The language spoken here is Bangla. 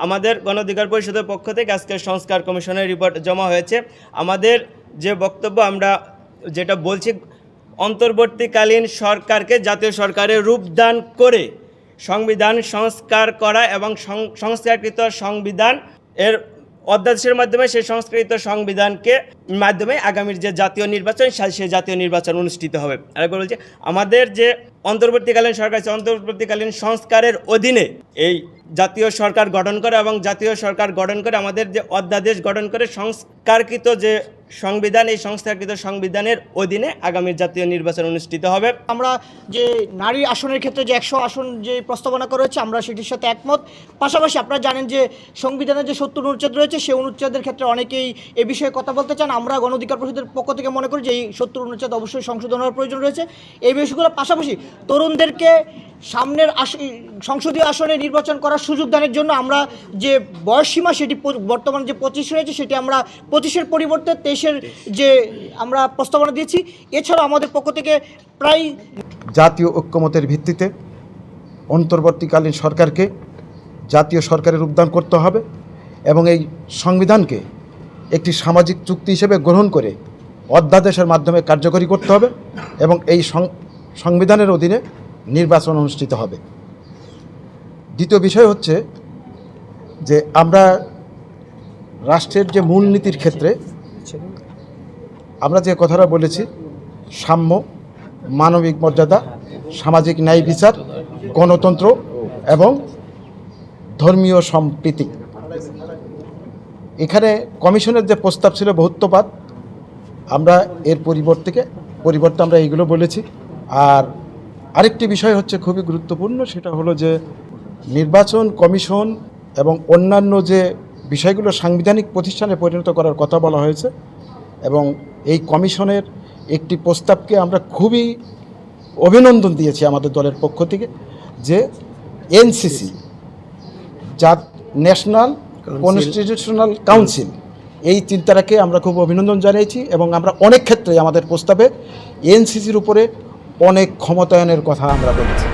আমাদের গণ অধিকার পরিষদের পক্ষ থেকে আজকে সংস্কার কমিশনের রিপোর্ট জমা হয়েছে। আমাদের যে বক্তব্য আমরা যেটা বলছি, অন্তর্বর্তীকালীন সরকারকে জাতীয় সরকারের রূপদান করে সংবিধান সংস্কার করা এবং সংস্কারকৃত সংবিধান এর অধ্যাদেশের মাধ্যমে সেই সংস্কৃত সংবিধানকে মাধ্যমে আগামীর যে জাতীয় নির্বাচন সেই জাতীয় নির্বাচন অনুষ্ঠিত হবে। আরেকবার বলছি, আমাদের যে অন্তর্বর্তীকালীন সরকার আছে, অন্তর্বর্তীকালীন সংস্কারের অধীনে এই জাতীয় সরকার গঠন করে এবং জাতীয় সরকার গঠন করে আমাদের যে অধ্যাদেশ গঠন করে সংস্কারকৃত যে সংবিধান, এই সংস্কারকৃত সংবিধানের অধীনে আগামীর জাতীয় নির্বাচন অনুষ্ঠিত হবে। আমরা যে নারী আসনের ক্ষেত্রে যে 100 আসন যে প্রস্তাবনা করা হয়েছে, আমরা সেটির সাথে একমত। পাশাপাশি আপনারা জানেন যে সংবিধানের যে 70 অনুচ্ছেদ রয়েছে, সেই অনুচ্ছেদের ক্ষেত্রে অনেকেই এ বিষয়ে কথা বলতে চান। আমরা গণ অধিকার পরিষদের পক্ষ থেকে মনে করি যে এই 70 অনুচ্ছেদ অবশ্যই সংশোধন হওয়ার প্রয়োজন রয়েছে। এই বিষয়গুলোর পাশাপাশি তরুণদেরকে সামনের সংসদীয় আসনে নির্বাচন করার সুযোগ দানের জন্য আমরা যে বয়সসীমা সেটি বর্তমানে যে 25 রয়েছে, সেটি আমরা 25-এর পরিবর্তে 23-এর যে আমরা প্রস্তাবনা দিয়েছি। এছাড়াও আমাদের পক্ষ থেকে প্রায় জাতীয় ঐক্যমতের ভিত্তিতে অন্তর্বর্তীকালীন সরকারকে জাতীয় সরকারের রূপদান করতে হবে এবং এই সংবিধানকে একটি সামাজিক চুক্তি হিসেবে গ্রহণ করে অধ্যাদেশের মাধ্যমে কার্যকরী করতে হবে এবং এই সংবিধানের অধীনে নির্বাচন অনুষ্ঠিত হবে। দ্বিতীয় বিষয় হচ্ছে যে আমরা রাষ্ট্রের যে মূলনীতির ক্ষেত্রে আমরা যে কথাটা বলেছি, সাম্য, মানবিক মর্যাদা, সামাজিক ন্যায় বিচার, গণতন্ত্র এবং ধর্মীয় সম্প্রীতি, এখানে কমিশনের যে প্রস্তাব ছিল বহুত্ববাদ, আমরা এর পরিবর্তে আমরা এইগুলো বলেছি। আর আরেকটি বিষয় হচ্ছে খুবই গুরুত্বপূর্ণ, সেটা হলো যে নির্বাচন কমিশন এবং অন্যান্য যে বিষয়গুলো সাংবিধানিক প্রতিষ্ঠানে পরিণত করার কথা বলা হয়েছে এবং এই কমিশনের একটি প্রস্তাবকে আমরা খুবই অভিনন্দন দিয়েছি আমাদের দলের পক্ষ থেকে, যে এনসিসি ন্যাশনাল কনস্টিটিউশনাল কাউন্সিল, এই চিন্তাটাকে আমরা খুব অভিনন্দন জানিয়েছি এবং আমরা অনেক ক্ষেত্রে আমাদের প্রস্তাবে এনসিসির উপরে অনেক ক্ষমতায়নের কথা আমরা বলেছি।